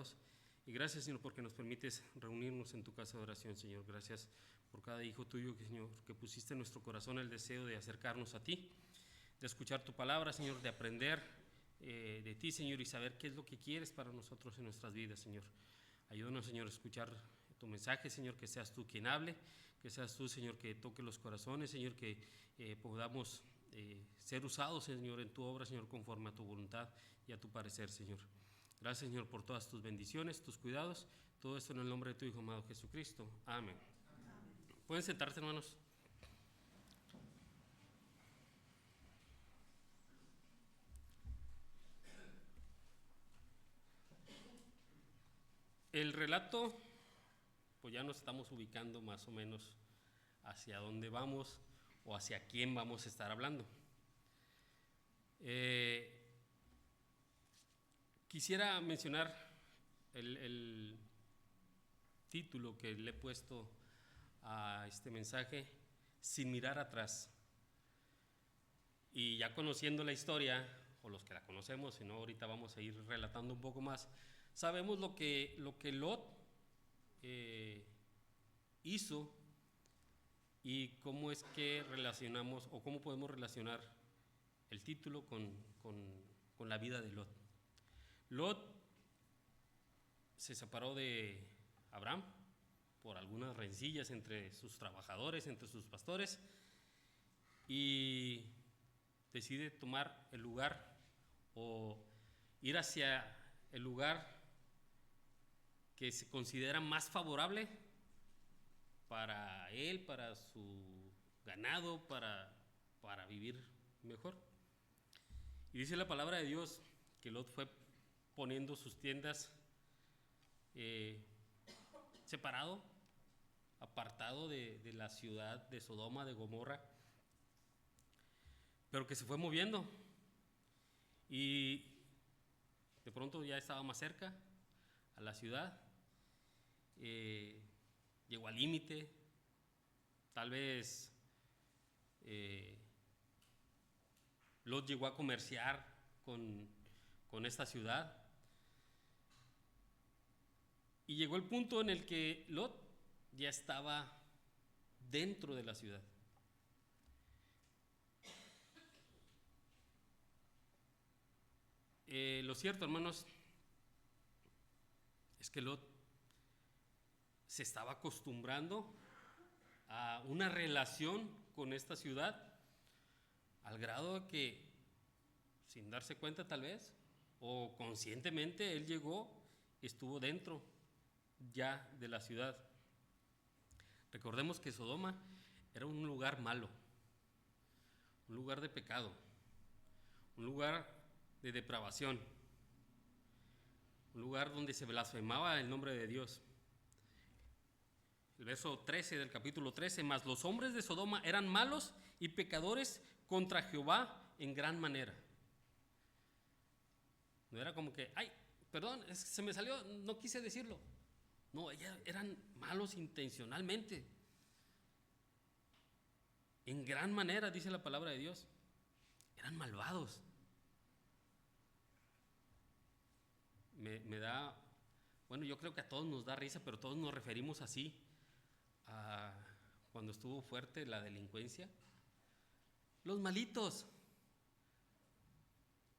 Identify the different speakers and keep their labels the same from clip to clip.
Speaker 1: pecados. Y gracias, Señor, porque nos permites reunirnos en tu casa de oración, Señor. Gracias por cada hijo tuyo, Señor, que pusiste en nuestro corazón el deseo de acercarnos a ti, de escuchar tu palabra, Señor, de aprender de ti, Señor, y saber qué es lo que quieres para nosotros en nuestras vidas, Señor. Ayúdanos, Señor, a escuchar tu mensaje, Señor, que seas tú quien hable, que seas tú, Señor, que toque los corazones, Señor, que podamos ser usados, Señor, en tu obra, Señor, conforme a tu voluntad y a tu parecer, Señor. Gracias, Señor, por todas tus bendiciones, tus cuidados, todo esto en el nombre de tu Hijo amado Jesucristo. Amén. ¿Pueden sentarse, hermanos? El relato, pues ya nos estamos ubicando más o menos hacia dónde vamos o hacia quién vamos a estar hablando. Quisiera mencionar el título que le he puesto a este mensaje, Sin mirar atrás. Y ya conociendo la historia, o los que la conocemos, si no ahorita vamos a ir relatando un poco más, sabemos lo que Lot hizo y cómo es que relacionamos o cómo podemos relacionar el título con la vida de Lot. Lot se separó de Abraham por algunas rencillas entre sus trabajadores, entre sus pastores, y decide tomar el lugar o ir hacia el lugar que se considera más favorable para él, para su ganado, para vivir mejor. Y dice la palabra de Dios que Lot fue poniendo sus tiendas separado, apartado de la ciudad de Sodoma, de Gomorra, pero que se fue moviendo y de pronto ya estaba más cerca a la ciudad, llegó al límite, tal vez Lot llegó a comerciar con esta ciudad, y llegó el punto en el que Lot ya estaba dentro de la ciudad. Lo cierto, hermanos, es que Lot se estaba acostumbrando a una relación con esta ciudad, al grado de que, sin darse cuenta tal vez, o conscientemente, él llegó, estuvo dentro ya de la ciudad. Recordemos que Sodoma era un lugar malo, un lugar de pecado, un lugar de depravación, un lugar donde se blasfemaba el nombre de Dios. El verso 13 del capítulo 13, mas los hombres de Sodoma eran malos y pecadores contra Jehová en gran manera. No era como que, ay, perdón, se me salió, no quise decirlo. No, eran malos intencionalmente. En gran manera, dice la palabra de Dios. Eran malvados. Me da, bueno, yo creo que a todos nos da risa, pero todos nos referimos así a cuando estuvo fuerte la delincuencia. Los malitos.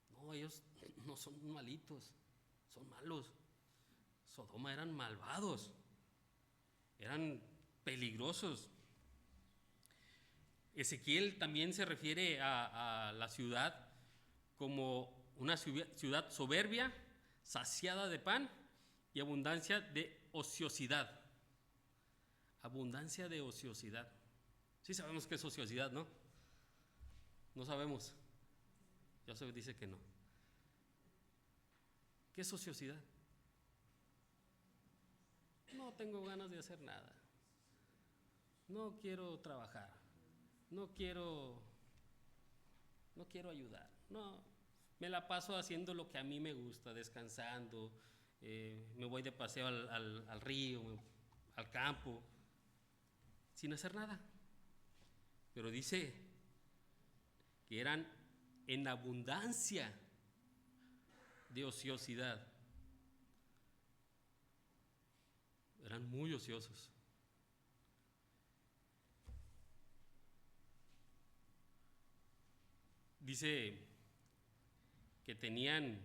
Speaker 1: No, ellos no son malitos, son malos. Sodoma eran malvados, eran peligrosos. Ezequiel también se refiere a la ciudad como una ciudad soberbia, saciada de pan y abundancia de ociosidad. Abundancia de ociosidad. Sí sabemos qué es ociosidad, ¿no? No sabemos. Joseph dice que no. ¿Qué es ociosidad? No tengo ganas de hacer nada. No quiero trabajar. No quiero ayudar. No, me la paso haciendo lo que a mí me gusta, descansando. Me voy de paseo al río, al campo, sin hacer nada. Pero dice que eran en abundancia de ociosidad. eran muy ociosos. Dice que tenían,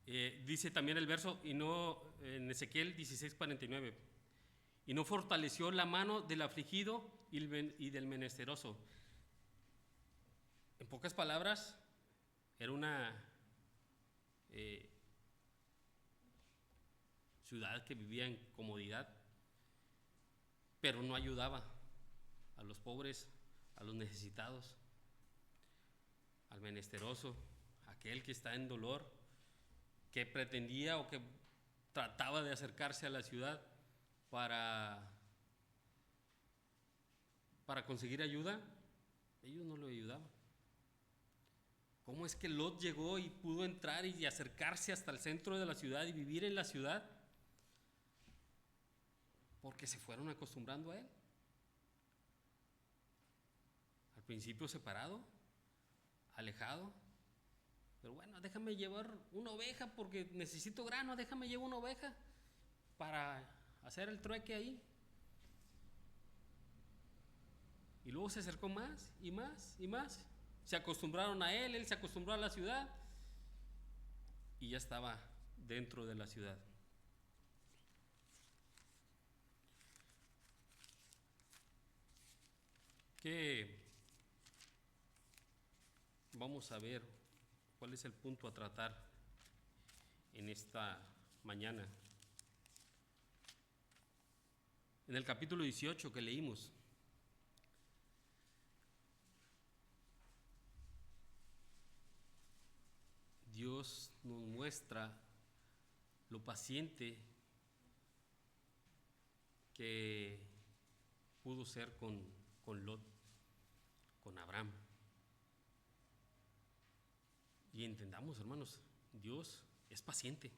Speaker 1: dice también el verso, y no, en Ezequiel 16:49, y no fortaleció la mano del afligido y del menesteroso. En pocas palabras, era una ciudad que vivía en comodidad, pero no ayudaba a los pobres, a los necesitados, al menesteroso, aquel que está en dolor, que pretendía o que trataba de acercarse a la ciudad para conseguir ayuda. Ellos no lo ayudaban. ¿Cómo es que Lot llegó y pudo entrar y acercarse hasta el centro de la ciudad y vivir en la ciudad? Porque se fueron acostumbrando a él. Al principio separado, alejado, pero bueno, déjame llevar una oveja porque necesito grano, déjame llevar una oveja para hacer el trueque ahí. Y luego se acercó más y más y más. Se acostumbraron a él se acostumbró a la ciudad y ya estaba dentro de la ciudad. ¿Qué? Vamos a ver cuál es el punto a tratar en esta mañana. En el capítulo 18 que leímos, Dios nos muestra lo paciente que pudo ser con Lot, con Abraham. Y entendamos, hermanos, Dios es paciente.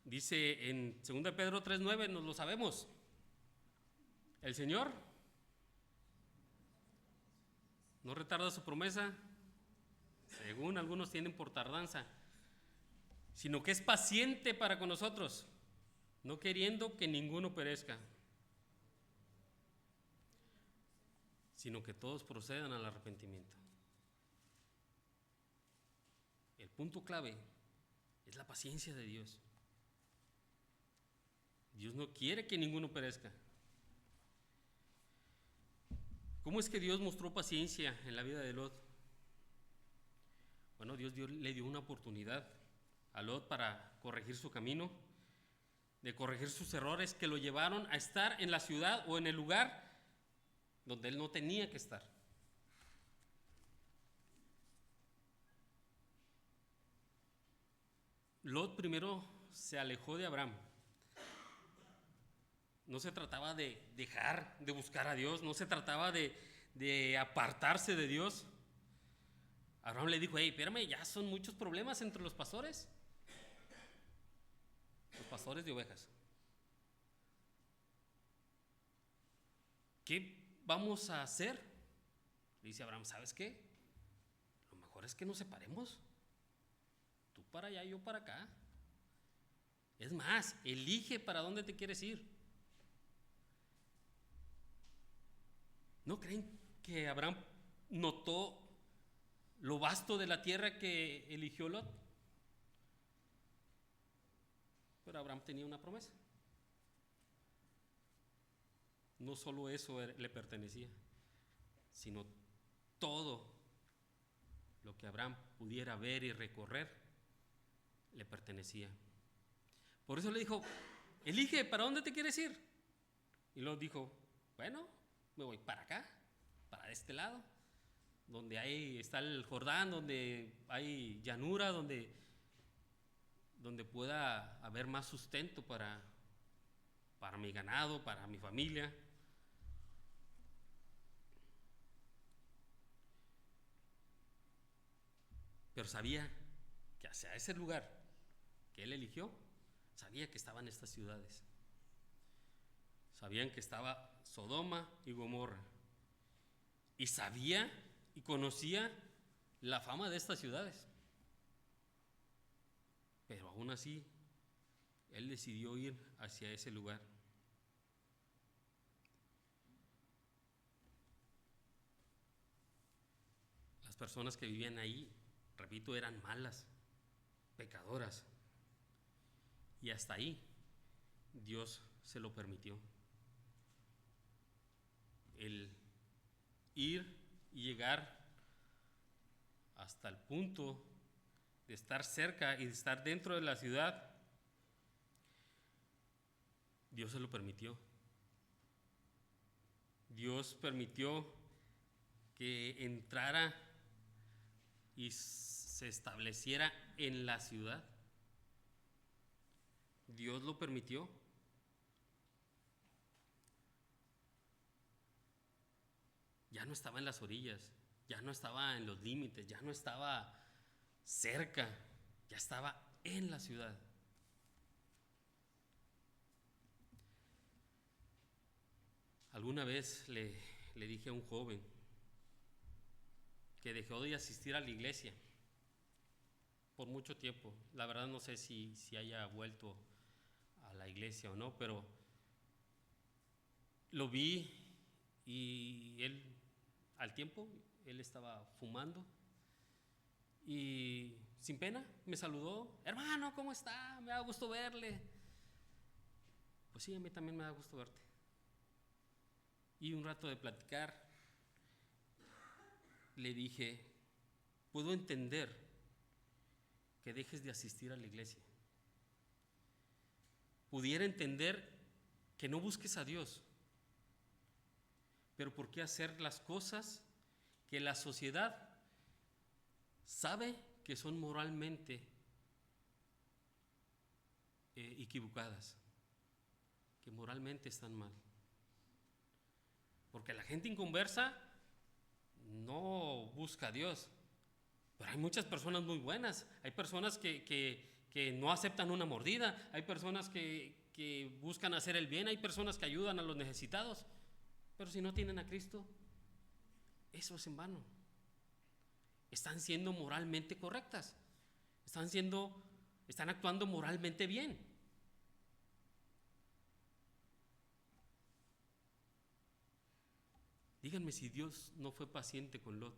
Speaker 1: Dice en 2 Pedro 3:9, nos lo sabemos, el Señor no retarda su promesa, según algunos tienen por tardanza, sino que es paciente para con nosotros, no queriendo que ninguno perezca, sino que todos procedan al arrepentimiento. El punto clave es la paciencia de Dios. Dios no quiere que ninguno perezca. ¿Cómo es que Dios mostró paciencia en la vida de Lot? Bueno, Dios le dio una oportunidad a Lot para corregir su camino, de corregir sus errores que lo llevaron a estar en la ciudad o en el lugar donde él no tenía que estar. Lot primero se alejó de Abraham. No se trataba de dejar de buscar a Dios, no se trataba de apartarse de Dios. Abraham le dijo: hey, espérame, ya son muchos problemas entre los pastores de ovejas. ¿Qué vamos a hacer? Le dice Abraham: ¿sabes qué? Lo mejor es que nos separemos. Tú para allá, yo para acá. Es más, elige para dónde te quieres ir. ¿No creen que Abraham notó lo vasto de la tierra que eligió Lot? Pero Abraham tenía una promesa. No solo eso le pertenecía, sino todo lo que Abraham pudiera ver y recorrer le pertenecía. Por eso le dijo: elige para dónde te quieres ir. Y Lot dijo: bueno, me voy para acá, para este lado, donde ahí está el Jordán, donde hay llanura, donde pueda haber más sustento para mi ganado, para mi familia. Pero sabía que hacia ese lugar que él eligió, sabía que estaban estas ciudades. Sabían que estaba Sodoma y Gomorra. Y sabía y conocía la fama de estas ciudades. Pero aún así, él decidió ir hacia ese lugar. Las personas que vivían ahí, repito, eran malas, pecadoras. Y hasta ahí Dios se lo permitió. El ir y llegar hasta el punto de estar cerca y de estar dentro de la ciudad, Dios se lo permitió. Dios permitió que entrara y se estableciera en la ciudad. Dios lo permitió. Ya no estaba en las orillas, ya no estaba en los límites, ya no estaba cerca, ya estaba en la ciudad. Alguna vez le dije a un joven que dejó de asistir a la iglesia por mucho tiempo. La verdad no sé si haya vuelto a la iglesia o no, pero lo vi y él, al tiempo, él estaba fumando y sin pena me saludó: hermano, ¿cómo está? Me da gusto verle. Pues sí, a mí también me da gusto verte. Y un rato de platicar, le dije: puedo entender que dejes de asistir a la iglesia. Pudiera entender que no busques a Dios, pero ¿por qué hacer las cosas que la sociedad sabe que son moralmente equivocadas, que moralmente están mal? Porque la gente inconversa no busca a Dios, pero hay muchas personas muy buenas. Hay personas que no aceptan una mordida, hay personas que buscan hacer el bien, hay personas que ayudan a los necesitados, pero si no tienen a Cristo, eso es en vano. Están siendo moralmente correctas, están actuando moralmente bien. Díganme si Dios no fue paciente con Lot.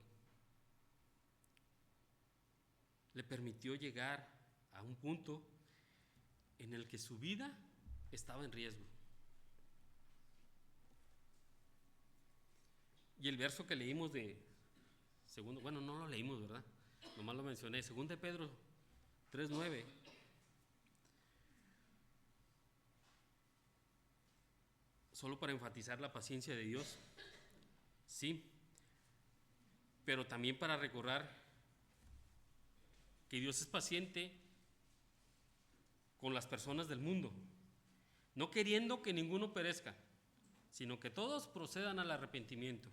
Speaker 1: Le permitió llegar a un punto en el que su vida estaba en riesgo. Y el verso que leímos de segundo, bueno, no lo leímos, ¿verdad? Nomás lo mencioné, 2 de Pedro 3:9. Solo para enfatizar la paciencia de Dios, sí, pero también para recordar que Dios es paciente con las personas del mundo, no queriendo que ninguno perezca, sino que todos procedan al arrepentimiento.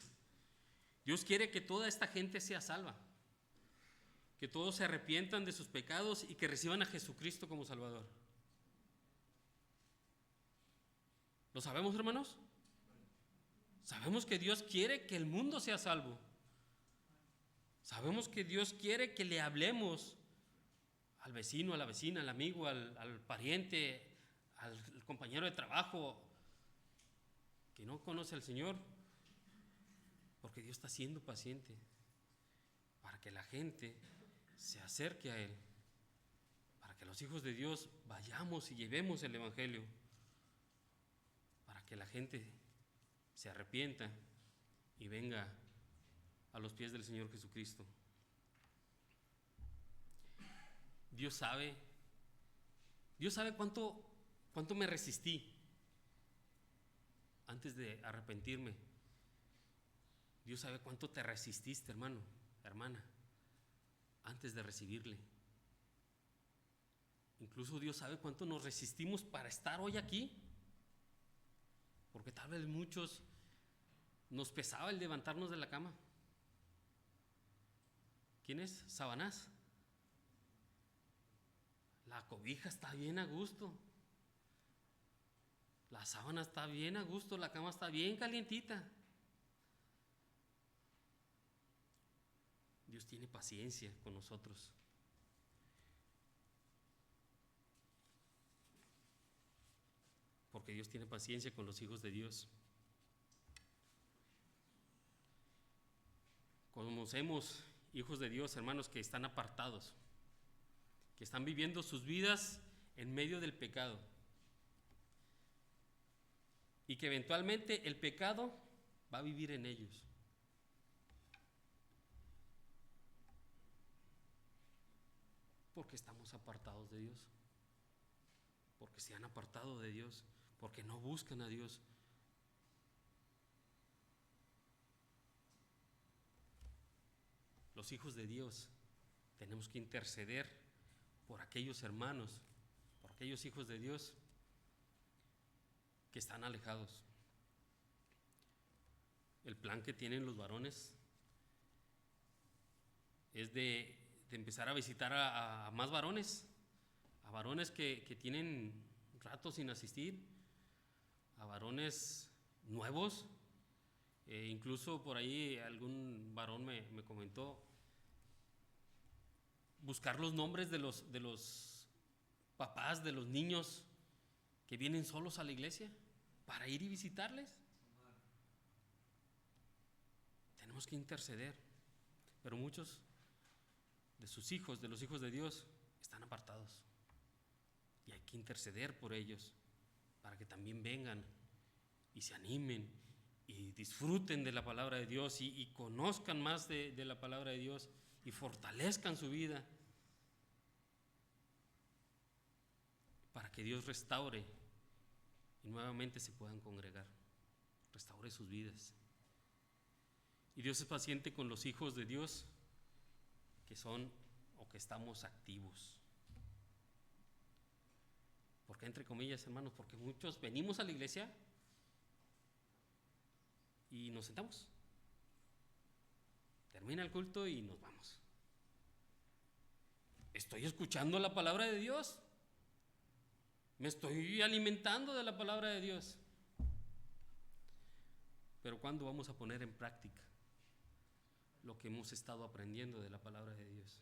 Speaker 1: Dios quiere que toda esta gente sea salva, que todos se arrepientan de sus pecados y que reciban a Jesucristo como Salvador. ¿Lo sabemos, hermanos? Sabemos que Dios quiere que el mundo sea salvo. Sabemos que Dios quiere que le hablemos al vecino, a la vecina, al amigo, al pariente, al compañero de trabajo que no conoce al Señor, porque Dios está siendo paciente para que la gente se acerque a Él, para que los hijos de Dios vayamos y llevemos el Evangelio, para que la gente se arrepienta y venga a los pies del Señor Jesucristo. Dios sabe cuánto me resistí antes de arrepentirme. Dios sabe cuánto te resististe, hermano, hermana, antes de recibirle. Incluso Dios sabe cuánto nos resistimos para estar hoy aquí, porque tal vez muchos nos pesaba el levantarnos de la cama. ¿Quién es? Sabanás. La cobija está bien a gusto, la sábana está bien a gusto, la cama está bien calientita. Dios tiene paciencia con nosotros. porque Dios tiene paciencia con los hijos de Dios. Conocemos hijos de Dios, hermanos, que están apartados, que están viviendo sus vidas en medio del pecado, y que eventualmente el pecado va a vivir en ellos. Porque estamos apartados de Dios, porque se han apartado de Dios, porque no buscan a Dios. Los hijos de Dios tenemos que interceder por aquellos hermanos, por aquellos hijos de Dios que están alejados. El plan que tienen los varones es de empezar a visitar a más varones, a varones que tienen rato sin asistir, a varones nuevos. Incluso por ahí algún varón me comentó buscar los nombres de los papás de los niños que vienen solos a la iglesia para ir y visitarles. Tenemos que interceder, pero muchos de sus hijos, de los hijos de Dios, están apartados, y hay que interceder por ellos para que también vengan y se animen y disfruten de la palabra de Dios y conozcan más de la palabra de Dios y fortalezcan su vida, para que Dios restaure y nuevamente se puedan congregar, restaure sus vidas. Y Dios es paciente con los hijos de Dios que son o que estamos activos. ¿Por qué entre comillas, hermanos? Porque muchos venimos a la iglesia y nos sentamos. Termina el culto y nos vamos. ¿Estoy escuchando la palabra de Dios? ¿Me estoy alimentando de la palabra de Dios? Pero ¿cuándo vamos a poner en práctica lo que hemos estado aprendiendo de la palabra de Dios?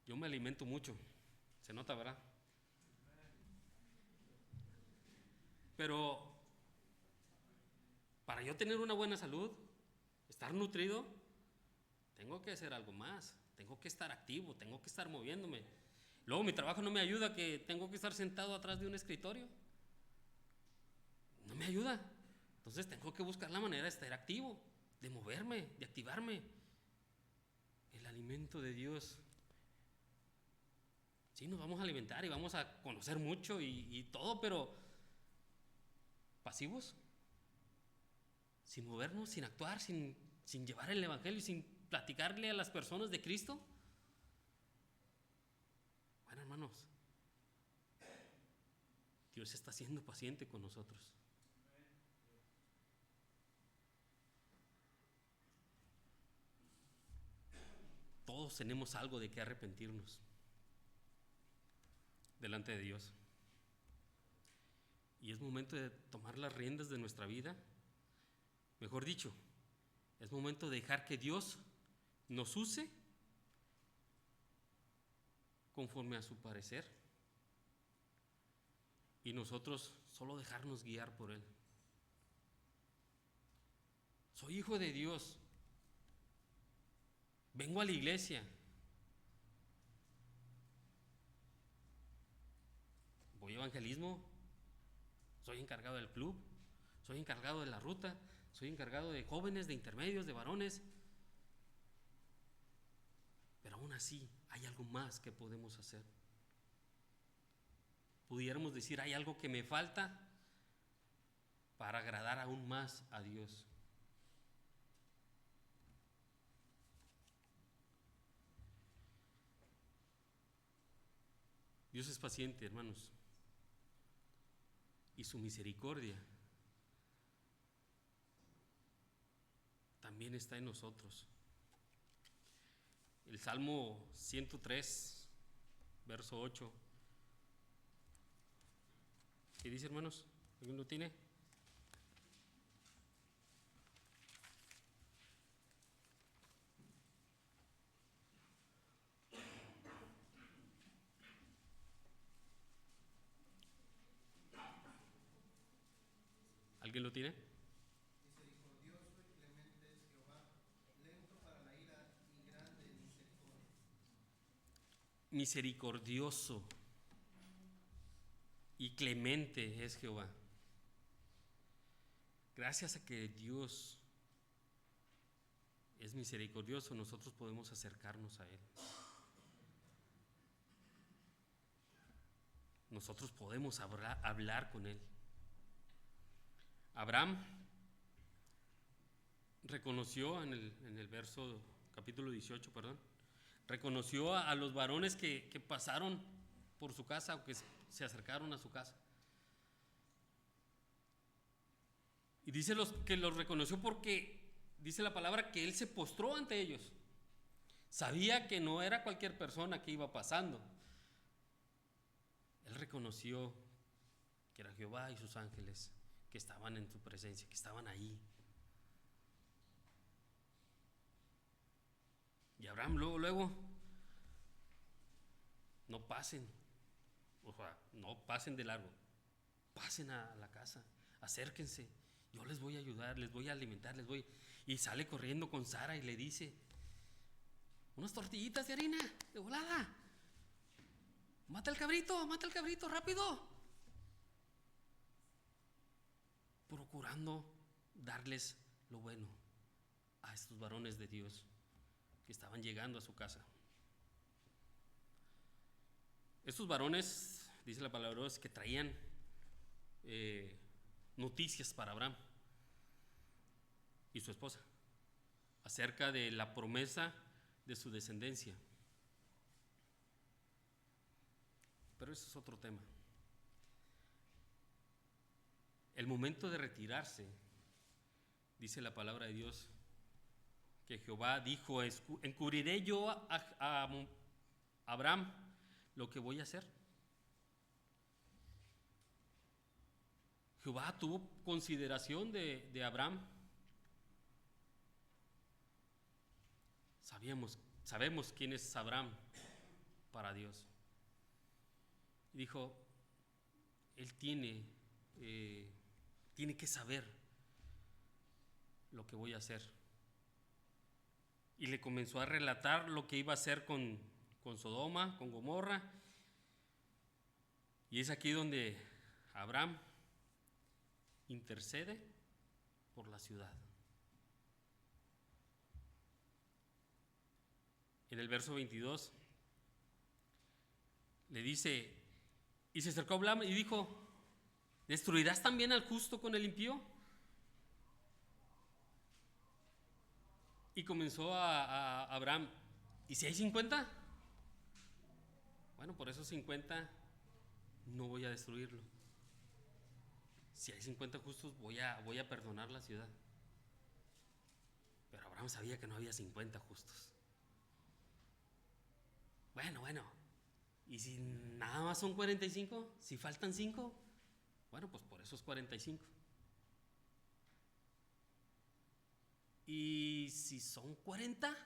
Speaker 1: Yo me alimento mucho, se nota, ¿verdad? Pero para yo tener una buena salud, estar nutrido, tengo que hacer algo más, tengo que estar activo, tengo que estar moviéndome. Luego mi trabajo no me ayuda, que tengo que estar sentado atrás de un escritorio. No me ayuda. Entonces tengo que buscar la manera de estar activo, de moverme, de activarme. El alimento de Dios. Sí, nos vamos a alimentar y vamos a conocer mucho y todo, pero pasivos, sin movernos, sin actuar, sin llevar el evangelio, sin platicarle a las personas de Cristo. Bueno, hermanos, Dios está siendo paciente con nosotros. Todos tenemos algo de qué arrepentirnos delante de Dios. Y es momento de tomar las riendas de nuestra vida. Mejor dicho, es momento de dejar que Dios nos use conforme a su parecer y nosotros solo dejarnos guiar por Él. Soy hijo de Dios, vengo a la iglesia, voy a evangelismo, soy encargado del club, soy encargado de la ruta, soy encargado de jóvenes, de intermedios, de varones. Pero aún así hay algo más que podemos hacer. Pudiéramos decir, hay algo que me falta para agradar aún más a Dios. Dios es paciente, hermanos, y su misericordia también está en nosotros. El Salmo 103, verso 8. ¿Qué dice, hermanos? ¿Alguien lo tiene? ¿Alguien lo tiene?
Speaker 2: Misericordioso y clemente es Jehová, lento para la ira y grande en misericordia.
Speaker 1: Misericordioso y clemente es Jehová. Gracias a que Dios es misericordioso, nosotros podemos acercarnos a Él. Nosotros podemos hablar con Él. Abraham reconoció en el verso, capítulo 18, perdón, reconoció a los varones que pasaron por su casa o que se acercaron a su casa. Y dice que los reconoció porque dice la palabra que él se postró ante ellos. Sabía que no era cualquier persona que iba pasando. Él reconoció que era Jehová y sus ángeles que estaban en su presencia, que estaban ahí. Y Abraham luego, no pasen, o sea, no pasen de largo, pasen a la casa, acérquense, yo les voy a ayudar, les voy a alimentar, Y sale corriendo con Sara y le dice, unas tortillitas de harina, de volada, mata al cabrito, rápido. Procurando darles lo bueno a estos varones de Dios que estaban llegando a su casa. Estos varones, dice la palabra, es que traían noticias para Abraham y su esposa acerca de la promesa de su descendencia. Pero ese es otro tema. El momento de retirarse, dice la palabra de Dios, que Jehová dijo, encubriré yo a Abraham lo que voy a hacer. Jehová tuvo consideración de Abraham. Sabemos quién es Abraham para Dios. Y dijo, él tiene que saber lo que voy a hacer. Y le comenzó a relatar lo que iba a hacer con Sodoma, con Gomorra. Y es aquí donde Abraham intercede por la ciudad. En el verso 22 le dice, y se acercó a Abraham y dijo, ¿destruirás también al justo con el impío? Y comenzó a Abraham, ¿y si hay 50? Bueno, por esos 50 no voy a destruirlo. Si hay 50 justos, voy a perdonar la ciudad. Pero Abraham sabía que no había 50 justos. Bueno, ¿y si nada más son 45? ¿Si faltan 5? Bueno, pues por esos 45. ¿Y si son 40?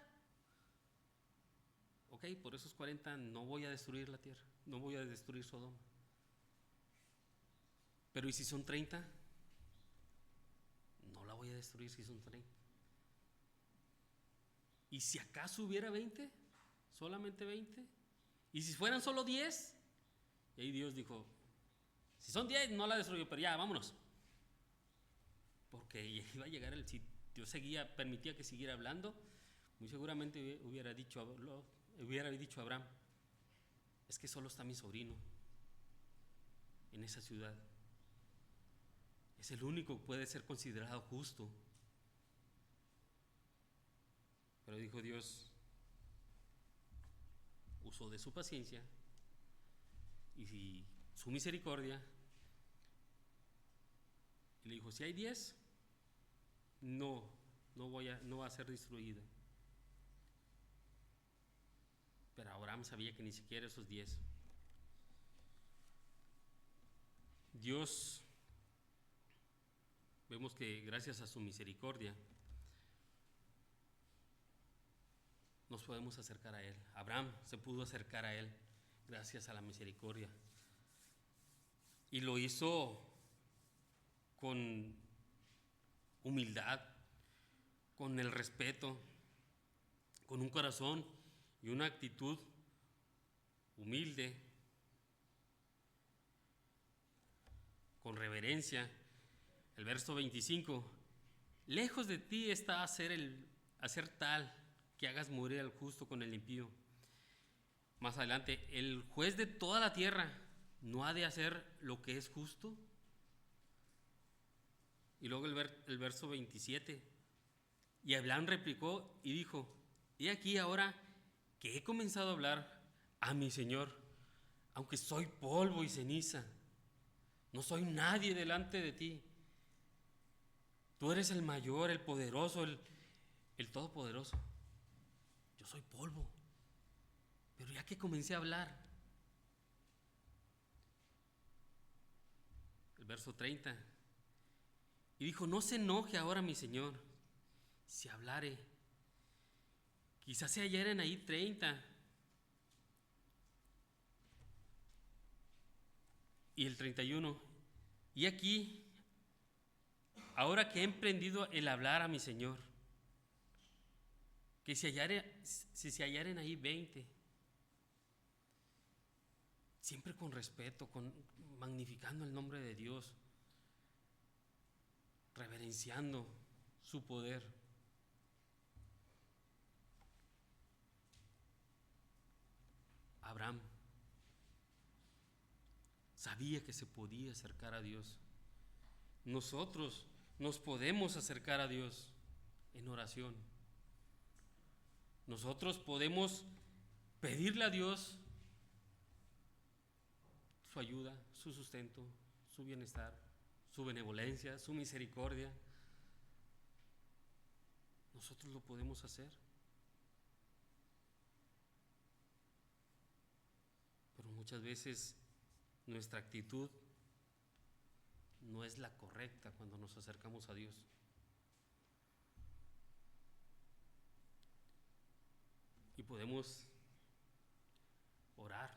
Speaker 1: Ok, por esos 40 no voy a destruir la tierra, no voy a destruir Sodoma. Pero ¿y si son 30? No la voy a destruir si son 30. ¿Y si acaso hubiera 20? ¿Solamente 20? ¿Y si fueran solo 10? Y ahí Dios dijo, si son 10 no la destruyo, pero ya, vámonos. Porque iba a llegar si Dios permitía que siguiera hablando, muy seguramente hubiera dicho a Abraham, es que solo está mi sobrino en esa ciudad. Es el único que puede ser considerado justo. Pero dijo Dios, usó de su paciencia y su misericordia. Y le dijo, si hay 10, no va a ser destruida. Pero Abraham sabía que ni siquiera esos 10. Dios, vemos que gracias a su misericordia nos podemos acercar a Él. Abraham se pudo acercar a Él gracias a la misericordia. Y lo hizo con humildad, con el respeto, con un corazón y una actitud humilde, con reverencia. El verso 25, lejos de ti está hacer tal que hagas morir al justo con el impío. Más adelante, el juez de toda la tierra no ha de hacer lo que es justo. Y luego el verso 27, y Abraham replicó y dijo, he aquí ahora que he comenzado a hablar a mi Señor, aunque soy polvo y ceniza, no soy nadie delante de ti. Tú eres el mayor, el poderoso, el todopoderoso. Yo soy polvo, pero ya que comencé a hablar. El verso 30, y dijo, no se enoje ahora mi Señor, si hablare, quizás se hallaren ahí 30. Y el 31, y aquí, ahora que he emprendido el hablar a mi Señor, que si se hallaren ahí 20, siempre con respeto, magnificando el nombre de Dios, reverenciando su poder. Abraham sabía que se podía acercar a Dios. Nosotros nos podemos acercar a Dios en oración. Nosotros podemos pedirle a Dios su ayuda, su sustento, su bienestar, su benevolencia, su misericordia. Nosotros lo podemos hacer. Pero muchas veces nuestra actitud no es la correcta cuando nos acercamos a Dios. Y podemos orar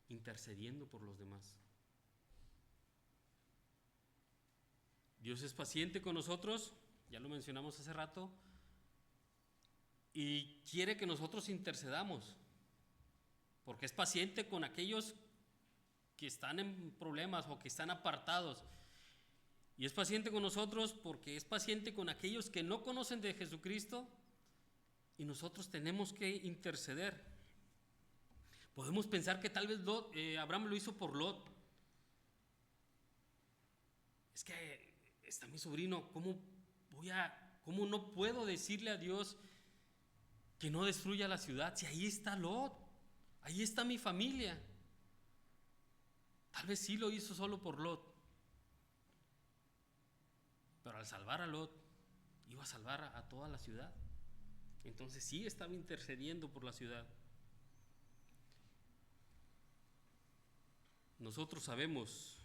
Speaker 1: intercediendo por los demás. Dios es paciente con nosotros, ya lo mencionamos hace rato, y quiere que nosotros intercedamos, porque es paciente con aquellos que están en problemas o que están apartados. Y es paciente con nosotros porque es paciente con aquellos que no conocen de Jesucristo, y nosotros tenemos que interceder. Podemos pensar que tal vez Abraham lo hizo por Lot. Es que está mi sobrino, ¿cómo no puedo decirle a Dios que no destruya la ciudad si ahí está Lot, ahí está mi familia? Tal vez sí lo hizo solo por Lot, pero al salvar a Lot iba a salvar a toda la ciudad. Entonces sí estaba intercediendo por la ciudad. Nosotros sabemos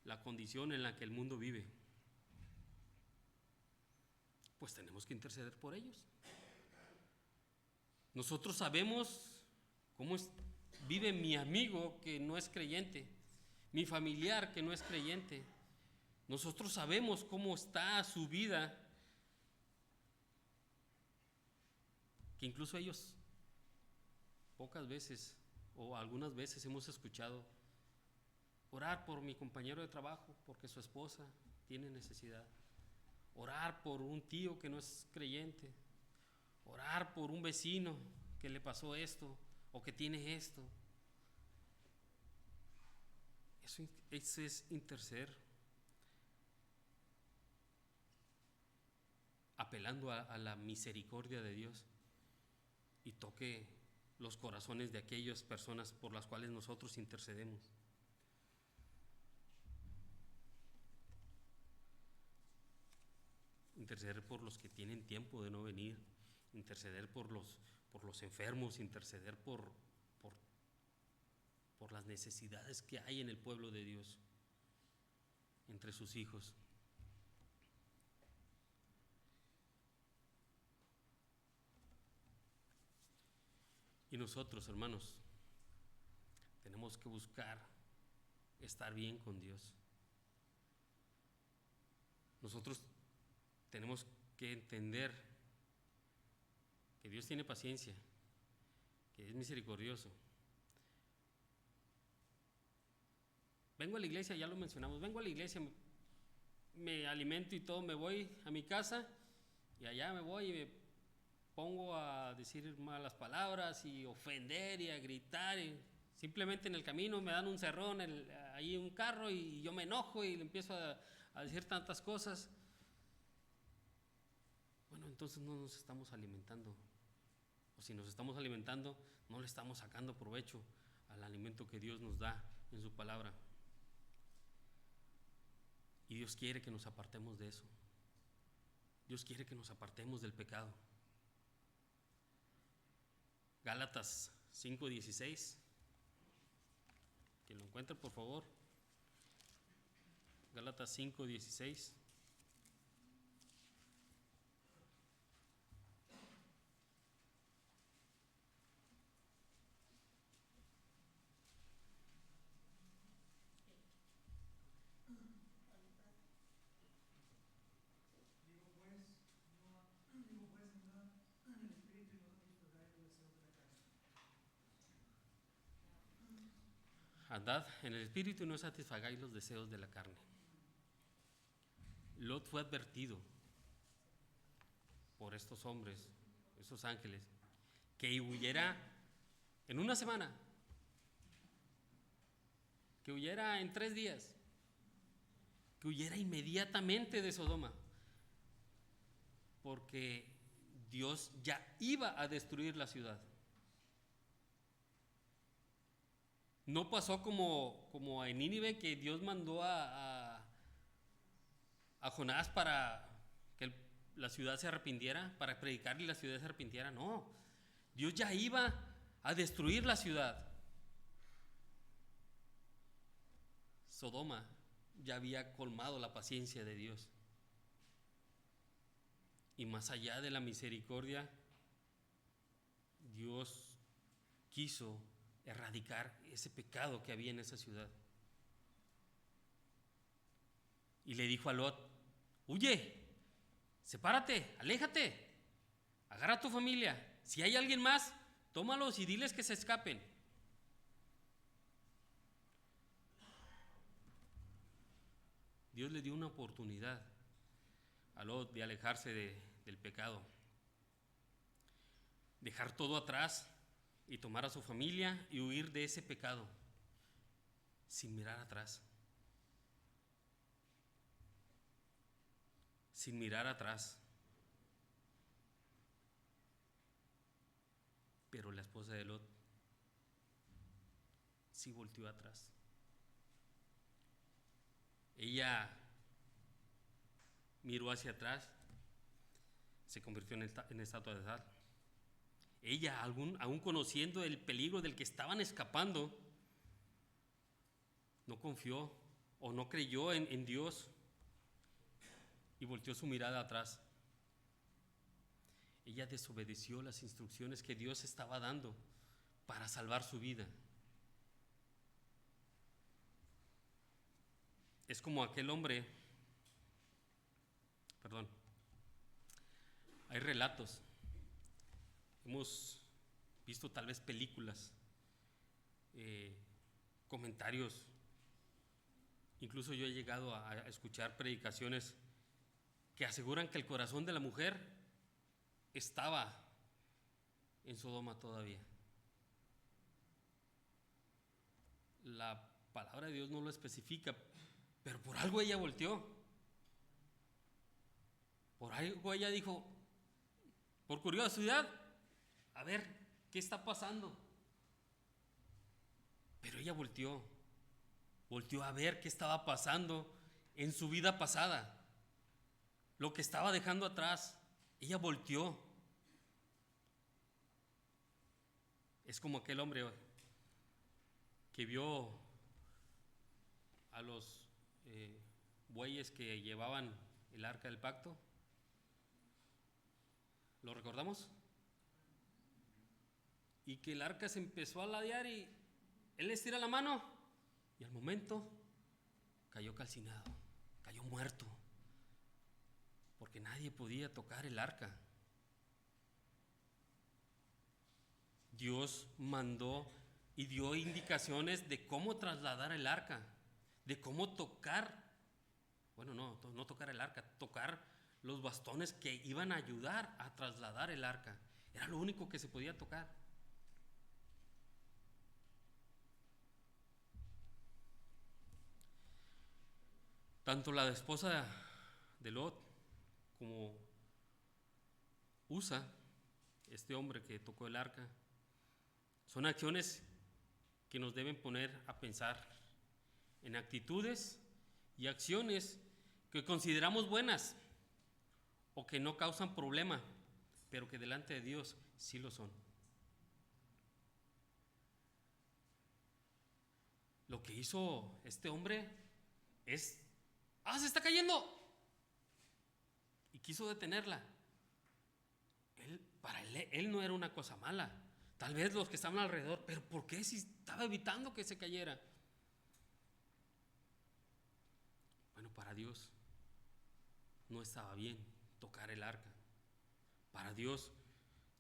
Speaker 1: la condición en la que el mundo vive, pues tenemos que interceder por ellos. Nosotros sabemos cómo vive mi amigo que no es creyente, mi familiar que no es creyente. Nosotros sabemos cómo está su vida, que incluso ellos pocas veces o algunas veces hemos escuchado: orar por mi compañero de trabajo porque su esposa tiene necesidad, orar por un tío que no es creyente, orar por un vecino que le pasó esto o que tiene esto. Eso es interceder, apelando a la misericordia de Dios, y toque los corazones de aquellas personas por las cuales nosotros intercedemos. Interceder por los que tienen tiempo de no venir, interceder por los enfermos, interceder por las necesidades que hay en el pueblo de Dios, entre sus hijos. Y nosotros, hermanos, tenemos que buscar estar bien con Dios. Nosotros tenemos que entender que Dios tiene paciencia, que es misericordioso. Vengo a la iglesia, ya lo mencionamos, vengo a la iglesia, me alimento y todo, me voy a mi casa y allá me voy y me pongo a decir malas palabras y ofender y a gritar. Y simplemente en el camino me dan un cerrón ahí en un carro y yo me enojo y le empiezo a decir tantas cosas. Bueno, entonces no nos estamos alimentando. O si nos estamos alimentando, no le estamos sacando provecho al alimento que Dios nos da en su palabra. Y Dios quiere que nos apartemos de eso. Dios quiere que nos apartemos del pecado. Gálatas 5:16. Que lo encuentre, por favor. Gálatas 5:16. Andad en el espíritu y no satisfagáis los deseos de la carne. Lot fue advertido por estos hombres, esos ángeles, que huyera en una semana, que huyera en 3 días, que huyera inmediatamente de Sodoma, porque Dios ya iba a destruir la ciudad. No pasó como en Nínive, que Dios mandó a Jonás para que la ciudad se arrepintiera, para predicarle y la ciudad se arrepintiera. No, Dios ya iba a destruir la ciudad. Sodoma ya había colmado la paciencia de Dios. Y más allá de la misericordia, Dios quiso erradicar ese pecado que había en esa ciudad. Y le dijo a Lot: huye, sepárate, aléjate, agarra a tu familia. Si hay alguien más, tómalos y diles que se escapen. Dios le dio una oportunidad a Lot de alejarse del pecado, dejar todo atrás y tomar a su familia y huir de ese pecado sin mirar atrás. Sin mirar atrás. Pero la esposa de Lot sí volteó atrás. Ella miró hacia atrás, se convirtió en estatua de sal. Ella, aún conociendo el peligro del que estaban escapando, no confió o no creyó en Dios y volteó su mirada atrás. Ella desobedeció las instrucciones que Dios estaba dando para salvar su vida. Es como aquel hombre, hay relatos. Hemos visto tal vez películas, comentarios, incluso yo he llegado a escuchar predicaciones que aseguran que el corazón de la mujer estaba en Sodoma todavía. La palabra de Dios no lo especifica, pero por algo ella volteó. Por algo ella dijo, por curiosidad, a ver, ¿qué está pasando? Pero ella volteó a ver qué estaba pasando en su vida pasada, lo que estaba dejando atrás. Ella volteó. Es como aquel hombre que vio a los bueyes que llevaban el arca del pacto. ¿Lo recordamos? Y que el arca se empezó a ladear y él estira la mano y al momento cayó calcinado, cayó muerto. porque nadie podía tocar el arca. Dios mandó y dio indicaciones de cómo trasladar el arca, de cómo tocar, bueno, no tocar el arca, tocar los bastones que iban a ayudar a trasladar el arca. Era lo único que se podía tocar. Tanto la esposa de Lot como Usa, este hombre que tocó el arca, son acciones que nos deben poner a pensar en actitudes y acciones que consideramos buenas o que no causan problema, pero que delante de Dios sí lo son. Lo que hizo este hombre es: ¡ah, se está cayendo! Y quiso detenerla. Para él no era una cosa mala. Tal vez los que estaban alrededor, pero ¿por qué si estaba evitando que se cayera? Bueno, para Dios no estaba bien tocar el arca. Para Dios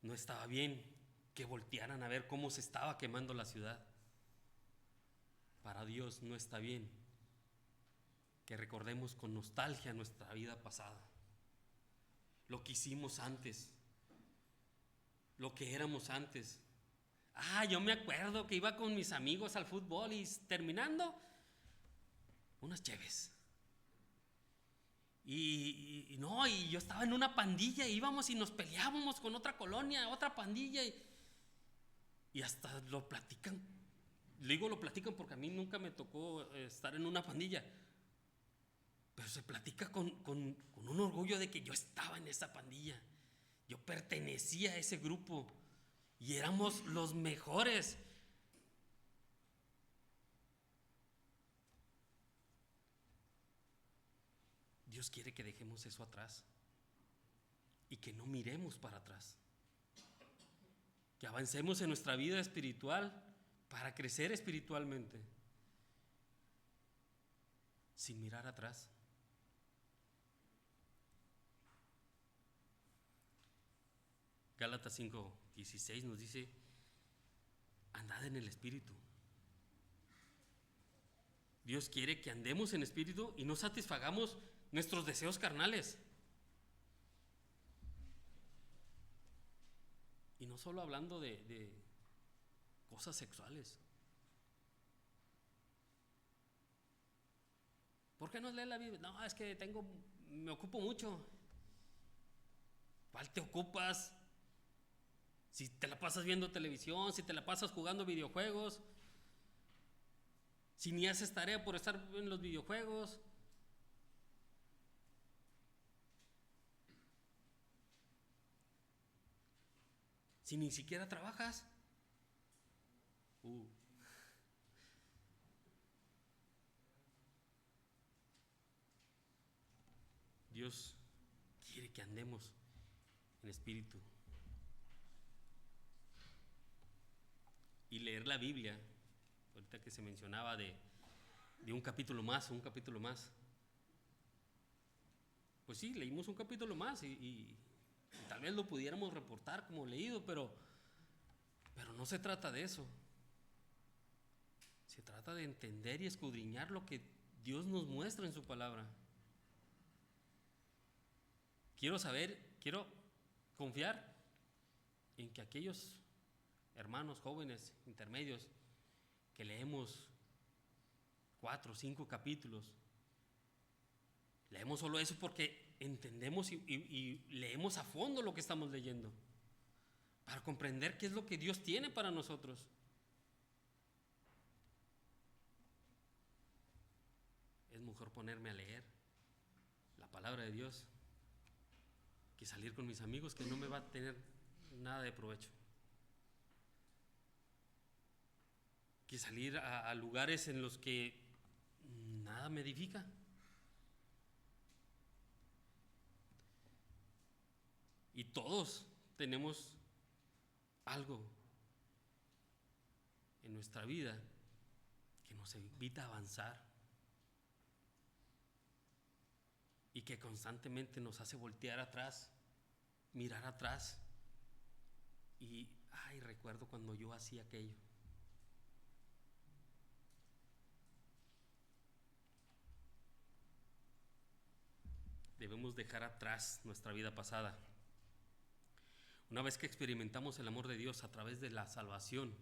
Speaker 1: no estaba bien que voltearan a ver cómo se estaba quemando la ciudad. Para Dios no está bien que recordemos con nostalgia nuestra vida pasada, lo que hicimos antes, lo que éramos antes. Yo me acuerdo que iba con mis amigos al fútbol y terminando, unas cheves. Y yo estaba en una pandilla, íbamos y nos peleábamos con otra colonia, otra pandilla, y hasta lo platican. Digo lo platican porque a mí nunca me tocó estar en una pandilla, pero se platica con un orgullo de que yo estaba en esa pandilla, yo pertenecía a ese grupo y éramos los mejores. Dios quiere que dejemos eso atrás y que no miremos para atrás, que avancemos en nuestra vida espiritual para crecer espiritualmente sin mirar atrás. Gálatas 5:16 nos dice: andad en el espíritu. Dios quiere que andemos en espíritu y no satisfagamos nuestros deseos carnales. Y no solo hablando de cosas sexuales. ¿Por qué no lees la Biblia? No, es que me ocupo mucho. ¿Cuál te ocupas? Si te la pasas viendo televisión, si te la pasas jugando videojuegos, si ni haces tarea por estar en los videojuegos. Si ni siquiera trabajas. Dios quiere que andemos en espíritu. Y leer la Biblia, ahorita que se mencionaba de un capítulo más, pues sí, leímos un capítulo más y tal vez lo pudiéramos reportar como leído, pero no se trata de eso. Se trata de entender y escudriñar lo que Dios nos muestra en su palabra. Quiero confiar en que aquellos hermanos jóvenes, intermedios, que leemos 4 o 5 capítulos, leemos solo eso porque entendemos y leemos a fondo lo que estamos leyendo, para comprender qué es lo que Dios tiene para nosotros. Es mejor ponerme a leer la palabra de Dios que salir con mis amigos, que no me va a tener nada de provecho. Que salir a lugares en los que nada me edifica. Y todos tenemos algo en nuestra vida que nos evita avanzar. y que constantemente nos hace voltear atrás, mirar atrás y, ay, recuerdo cuando yo hacía aquello. Debemos dejar atrás nuestra vida pasada. Una vez que experimentamos el amor de Dios a través de la salvación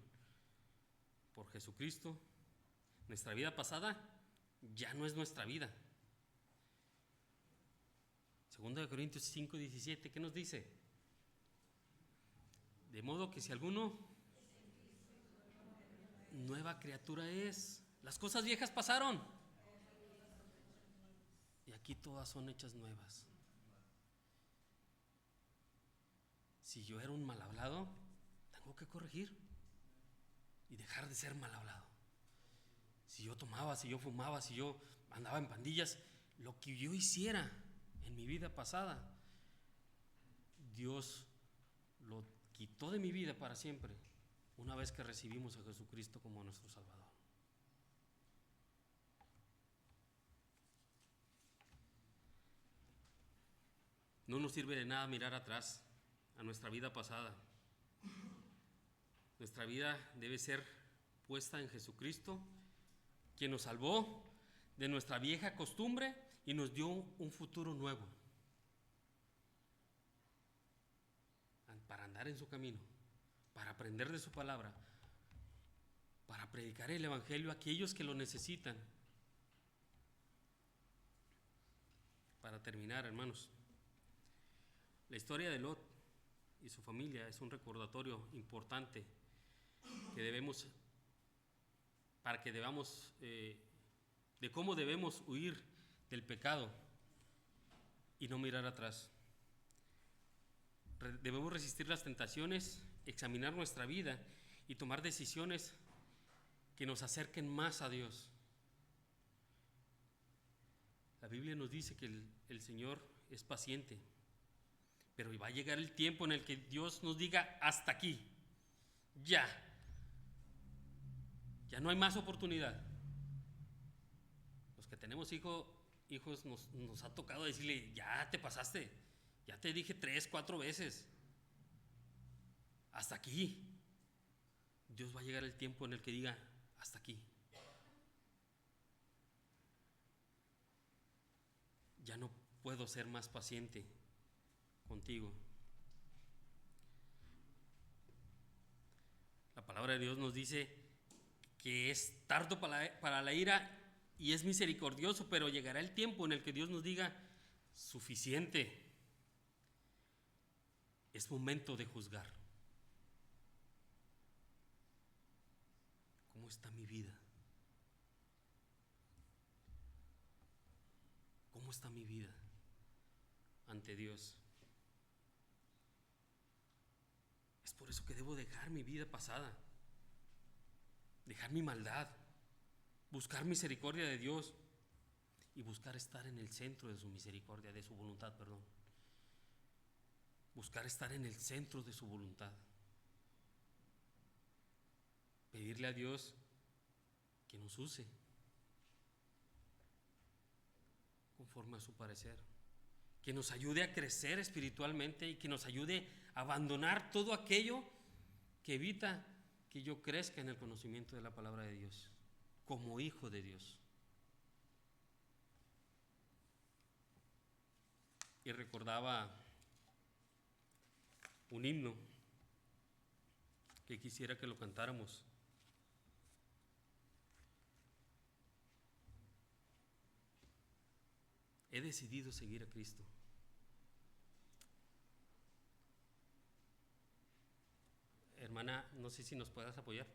Speaker 1: por Jesucristo, nuestra vida pasada ya no es nuestra vida. 2 Corintios 5:17, ¿qué nos dice? De modo que si alguno nueva criatura es, las cosas viejas pasaron y aquí todas son hechas nuevas. Si yo era un mal hablado, tengo que corregir y dejar de ser mal hablado. Si yo tomaba, si yo fumaba, si yo andaba en pandillas, lo que yo hiciera en mi vida pasada, Dios lo quitó de mi vida para siempre, una vez que recibimos a Jesucristo como nuestro Salvador. No nos sirve de nada mirar atrás a nuestra vida pasada. Nuestra vida debe ser puesta en Jesucristo, quien nos salvó de nuestra vieja costumbre y nos dio un futuro nuevo para andar en su camino, para aprender de su palabra, para predicar el evangelio a aquellos que lo necesitan. Para terminar, hermanos, la historia de Lot y su familia es un recordatorio importante que debemos, para que debamos, de cómo debemos huir del pecado y no mirar atrás. Debemos resistir las tentaciones, examinar nuestra vida y tomar decisiones que nos acerquen más a Dios. La Biblia nos dice que el Señor es paciente, pero va a llegar el tiempo en el que Dios nos diga hasta aquí, ya no hay más oportunidad. Los que tenemos hijos nos ha tocado decirle, ya te pasaste, ya te dije 3, 4 veces, hasta aquí. Dios va a llegar el tiempo en el que diga, hasta aquí. Ya no puedo ser más paciente contigo. La palabra de Dios nos dice que es tardo para la ira y es misericordioso, pero llegará el tiempo en el que Dios nos diga, suficiente, es momento de juzgar. ¿Cómo está mi vida? ¿Cómo está mi vida ante Dios? Es por eso que debo dejar mi vida pasada, dejar mi maldad, buscar misericordia de Dios y buscar estar en el centro de su misericordia, de su voluntad, perdón. Buscar estar en el centro de su voluntad. Pedirle a Dios que nos use conforme a su parecer, que nos ayude a crecer espiritualmente y que nos ayude a abandonar todo aquello que evita que yo crezca en el conocimiento de la palabra de Dios, como hijo de Dios. Y recordaba un himno que quisiera que lo cantáramos. He decidido seguir a Cristo. Hermana, no sé si nos puedas apoyar.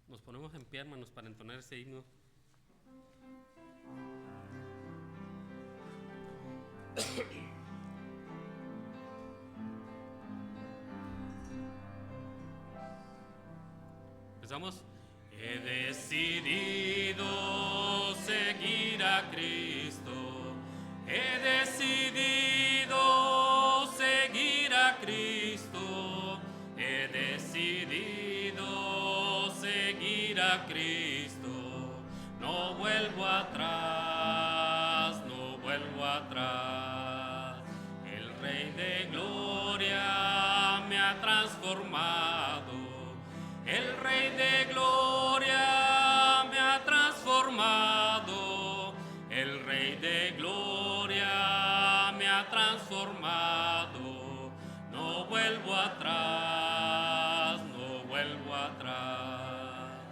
Speaker 1: Nos ponemos en pie, hermanos, para entonar este himno. Empezamos. He decidido seguir a Cristo. He decidido seguir a Cristo. He decidido seguir a Cristo. No vuelvo atrás, no vuelvo atrás. El Rey de Gloria me ha transformado. El Rey de Gloria me ha transformado. El Rey de Gloria me ha transformado. No vuelvo atrás, no vuelvo atrás.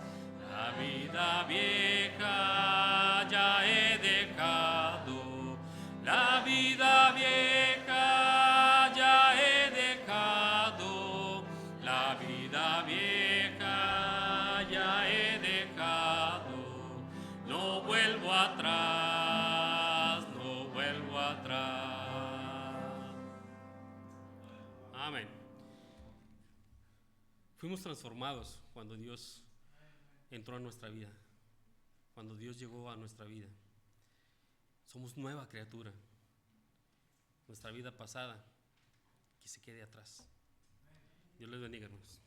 Speaker 1: La vida vieja ya he dejado. La vida vieja ya he dejado. La vida vieja ya he dejado. No vuelvo atrás, no vuelvo atrás. Amén. Fuimos transformados cuando Dios entró a nuestra vida, cuando Dios llegó a nuestra vida. Somos nueva criatura. Nuestra vida pasada, que se quede atrás. Dios les bendiga, hermanos.